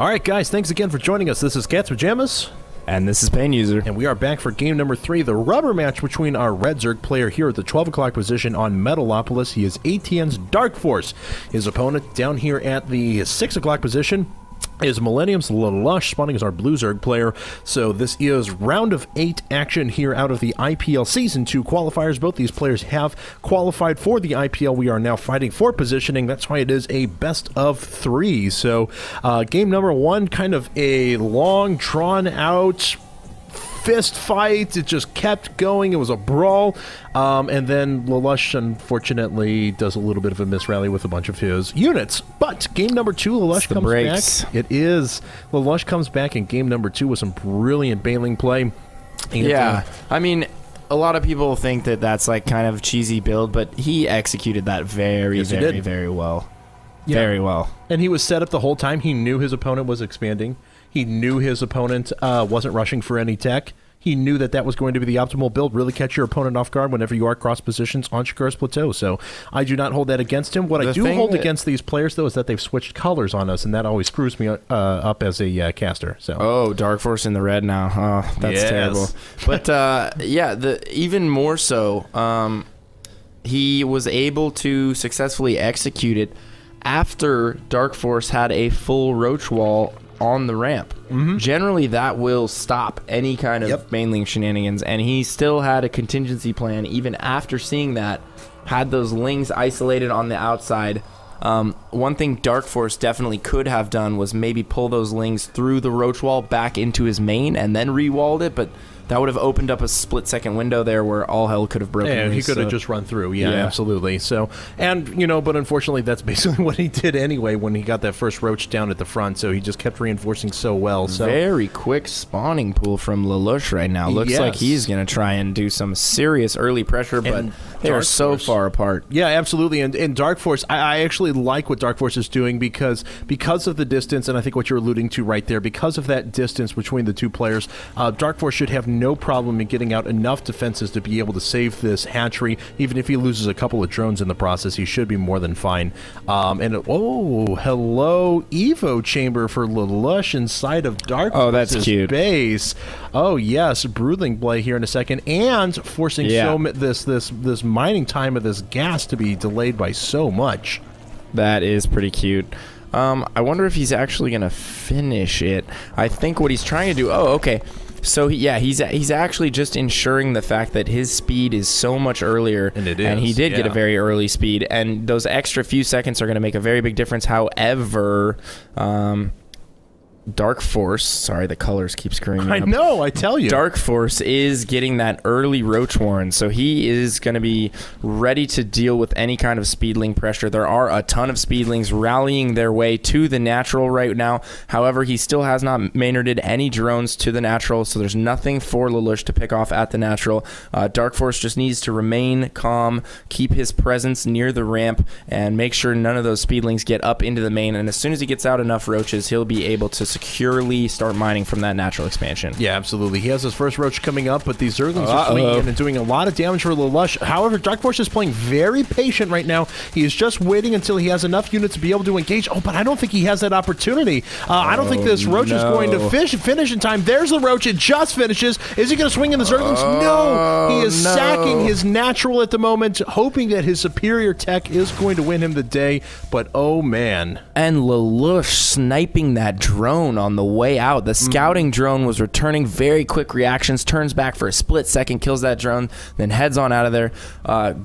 All right, guys, thanks again for joining us. This is Cat's Pajamas. And this is Pain User. And we are back for game number 3, the rubber match between our Red Zerg player here at the 12 o'clock position on Metalopolis. He is aTnDarKFoRcE. His opponent down here at the 6 o'clock position is Millennium's lalush, spawning as our Blue Zerg player. So this is round of 8 action here out of the IPL Season 2 qualifiers. Both these players have qualified for the IPL. We are now fighting for positioning. That's why it is a best of 3. So game number 1, kind of a long, drawn-out fist fight. It just kept going. It was a brawl. And then lalush, unfortunately, does a little bit of a misrally with a bunch of his units. But game number 2, lalush comes back. It is. lalush comes back in game number 2 with some brilliant bailing play. And, yeah. I mean, a lot of people think that that's like kind of cheesy build, but he executed that very well. Yeah. Very well. And he was set up the whole time. He knew his opponent was expanding. He knew his opponent wasn't rushing for any tech. He knew that that was going to be the optimal build. Really catch your opponent off guard whenever you are cross positions on Shakur's Plateau. So I do not hold that against him. What I do hold against these players, though, is that they've switched colors on us, and that always screws me up as a caster. So DarkFoRcE in the red now. Oh, that's terrible. But yeah, even more so, he was able to successfully execute it after DarkFoRcE had a full roach wall on the ramp. Generally, that will stop any kind of mainling shenanigans, and he still had a contingency plan even after seeing that, had those lings isolated on the outside. One thing DarkFoRcE definitely could have done was maybe pull those lings through the roach wall back into his main and then re-walled it, but that would have opened up a split-second window there where all hell could have broken loose. Yeah, he could have just run through. Yeah, absolutely. So, and, you know, but unfortunately, that's basically what he did anyway when he got that first roach down at the front, so he just kept reinforcing so well. So very quick spawning pool from lalush right now. Looks like he's going to try and do some serious early pressure, but they are so far apart. Yeah, absolutely. And DarkFoRcE, I actually like what DarkFoRcE is doing because of the distance, and I think what you're alluding to right there, because of that distance between the two players, DarkFoRcE should have no problem in getting out enough defenses to be able to save this hatchery. Even if he loses a couple of drones in the process, he should be more than fine. Oh, hello, Evo chamber for lalush inside of DarkFoRCE's base. Oh yes, Broodling Blade here in a second, and forcing this mining time of this gas to be delayed by so much. That is pretty cute. I wonder if he's actually going to finish it. I think what he's trying to do... Oh, okay. So, yeah, he's actually just ensuring the fact that his speed is so much earlier. And it is. And he did get a very early speed. And those extra few seconds are going to make a very big difference. However... DarkFoRcE, sorry, the colors keep screwing me up. I know, I tell you. DarkFoRcE is getting that early roach warren, so he is going to be ready to deal with any kind of speedling pressure. There are a ton of speedlings rallying their way to the natural right now. However, he still has not maynarded any drones to the natural, so there's nothing for lalush to pick off at the natural. DarkFoRcE just needs to remain calm, keep his presence near the ramp, and make sure none of those speedlings get up into the main. And as soon as he gets out enough roaches, he'll be able to securely start mining from that natural expansion. Yeah, absolutely. He has his first roach coming up, but these Zerglings are swinging in and doing a lot of damage for lalush. However, DarkFoRcE is playing very patient right now. He is just waiting until he has enough units to be able to engage. Oh, but I don't think he has that opportunity. I don't think this roach is going to finish in time. There's the roach. It just finishes. Is he going to swing in the Zerglings? No. He is sacking his natural at the moment, hoping that his superior tech is going to win him the day. But, oh, man. And lalush sniping that drone on the way out. The scouting drone was returning very quick reactions, turns back for a split second, kills that drone, then heads on out of there.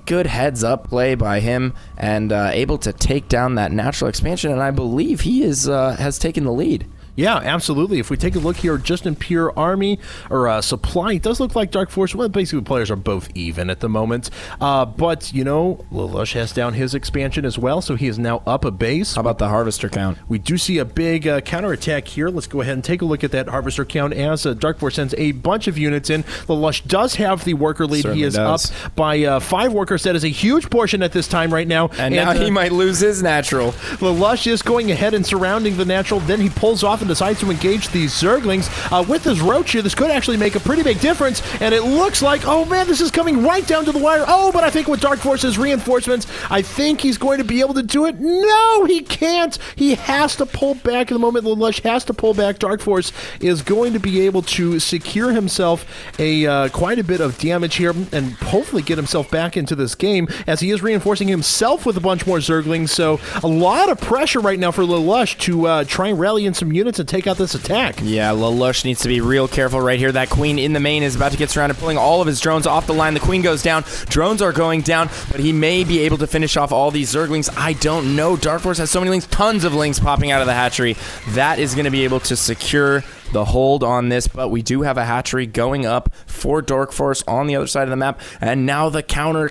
Good heads up play by him, and able to take down that natural expansion, and I believe he is has taken the lead. Yeah, absolutely. If we take a look here, just in pure army or supply, it does look like DarkFoRcE. Well, basically, players are both even at the moment. But, you know, lalush has down his expansion as well, so he is now up a base. How about the harvester count? We do see a big counterattack here. Let's go ahead and take a look at that harvester count as DarkFoRcE sends a bunch of units in. Lalush does have the worker lead. He is up by 5 workers. That is a huge portion at this time right now. And now he might lose his natural. lalush is going ahead and surrounding the natural. Then he pulls off and decides to engage these Zerglings. With his Roach here, this could actually make a pretty big difference, and it looks like, oh man, this is coming right down to the wire. Oh, but I think with darkFoRcE's reinforcements, I think he's going to be able to do it. No, he can't. He has to pull back at the moment. lalush has to pull back. darkFoRcE is going to be able to secure himself quite a bit of damage here and hopefully get himself back into this game, as he is reinforcing himself with a bunch more Zerglings. So a lot of pressure right now for lalush to try and rally in some units and take out this attack. Yeah, lalush needs to be real careful right here. That queen in the main is about to get surrounded, pulling all of his drones off the line. The queen goes down. Drones are going down, but he may be able to finish off all these Zerglings. I don't know. darkFoRcE has so many links, tons of links popping out of the hatchery. That is going to be able to secure the hold on this, but we do have a hatchery going up for darkFoRcE on the other side of the map, and now the counter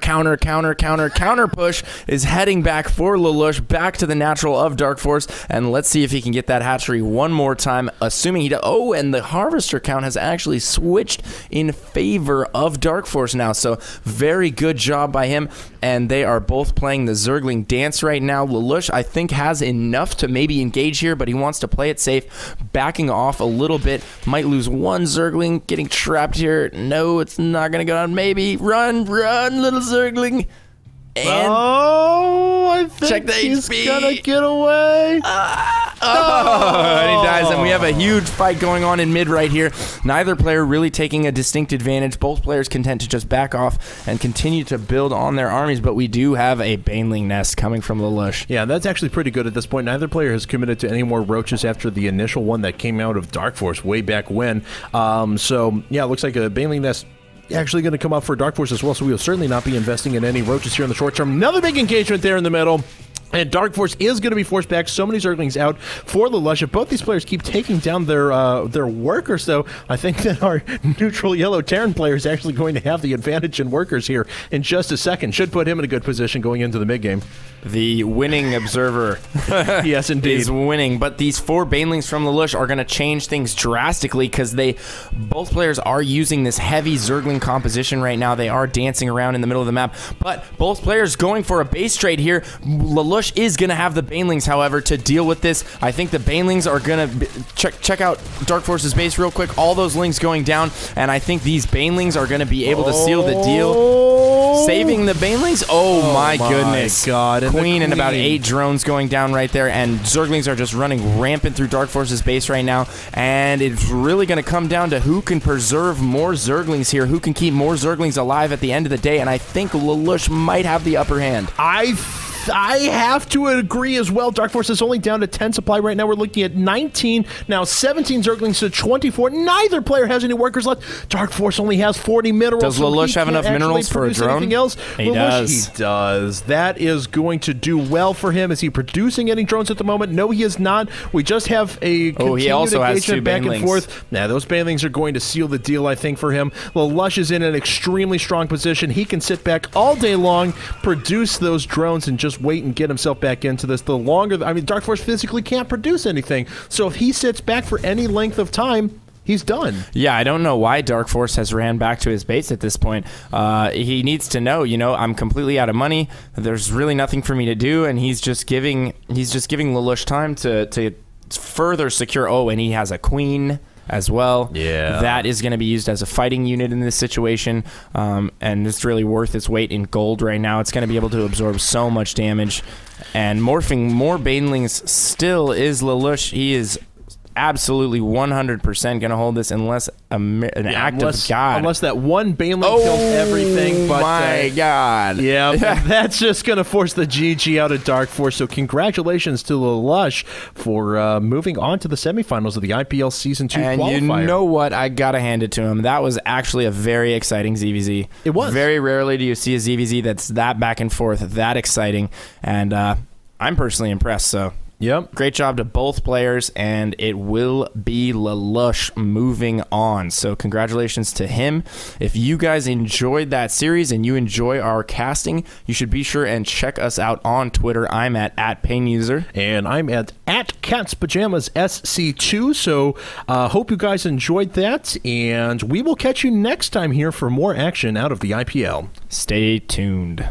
push is heading back for lalush, back to the natural of darkFoRcE, and let's see if he can get that hatchery one more time, assuming he does. Oh, and the harvester count has actually switched in favor of darkFoRcE now, so very good job by him, and they are both playing the Zergling dance right now. lalush, I think, has enough to maybe engage here, but he wants to play it safe, backing off a little bit. Might lose one Zergling, getting trapped here. No, it's not going to go down. Maybe. Run, little Zergling. And I think he's gonna get away. And he dies, and we have a huge fight going on in mid right here. Neither player really taking a distinct advantage. Both players content to just back off and continue to build on their armies, but we do have a Baneling nest coming from lalush. Yeah, that's actually pretty good at this point. Neither player has committed to any more roaches after the initial one that came out of darkFoRcE way back when. So, yeah, it looks like a Baneling nest actually going to come up for darkFoRcE as well, so we will certainly not be investing in any roaches here in the short term. Another big engagement there in the middle. And darkFoRcE is going to be forced back. So many Zerglings out for lalush. If both these players keep taking down their workers, though, I think that our neutral yellow Terran player is actually going to have the advantage in workers here in just a second. Should put him in a good position going into the mid-game. The winning observer yes, indeed, is winning. But these 4 Banelings from lalush are going to change things drastically, because both players are using this heavy Zergling composition right now. They are dancing around in the middle of the map, but both players going for a base trade here. lalush is going to have the Banelings, however, to deal with this. I think the Banelings are going to check out darkFoRcE's base real quick. All those links going down, and I think these Banelings are going to be able to seal the deal. Saving the Banelings. Oh my goodness. God. And Queen and about 8 drones going down right there, and Zerglings are just running rampant through darkFoRcE's base right now, and it's really going to come down to who can preserve more Zerglings here, who can keep more Zerglings alive at the end of the day, and I think lalush might have the upper hand. I have to agree as well. darkFoRcE is only down to 10 supply right now. We're looking at 19, now 17 Zerglings to 24. Neither player has any workers left. darkFoRcE only has 40 minerals. Does lalush have enough minerals for a drone? Else. He does. He does. That is going to do well for him. Is he producing any drones at the moment? No, he is not. We just have a he also has 2 back Banelings. And forth. Now, those Banelings are going to seal the deal, I think, for him. lalush is in an extremely strong position. He can sit back all day long, produce those drones, and just wait and get himself back into this. The longer, I mean, darkFoRcE physically can't produce anything. So if he sits back for any length of time, he's done. Yeah, I don't know why darkFoRcE has ran back to his base at this point. He needs to know, I'm completely out of money. There's really nothing for me to do, and he's just giving lalush time to further secure. Oh, and he has a queen as well. Yeah. That is going to be used as a fighting unit in this situation, and it's really worth its weight in gold right now. It's going to be able to absorb so much damage, and morphing more Banelings still is lalush. He is absolutely 100% going to hold this unless an act of God. Unless that one Baneling kills everything. But, my God. Yeah, that's just going to force the GG out of darkFoRcE. So congratulations to lalush for moving on to the semifinals of the IPL Season 2 and qualifier. And you know what? I got to hand it to him. That was actually a very exciting ZVZ. It was. Very rarely do you see a ZVZ that's that back and forth, that exciting. And I'm personally impressed, so... Yep. Great job to both players, and it will be lalush moving on. So congratulations to him. If you guys enjoyed that series and you enjoy our casting, you should be sure and check us out on Twitter. I'm at @PainUser. And I'm at CatsPajamasSC2. So hope you guys enjoyed that, and we will catch you next time here for more action out of the IPL. Stay tuned.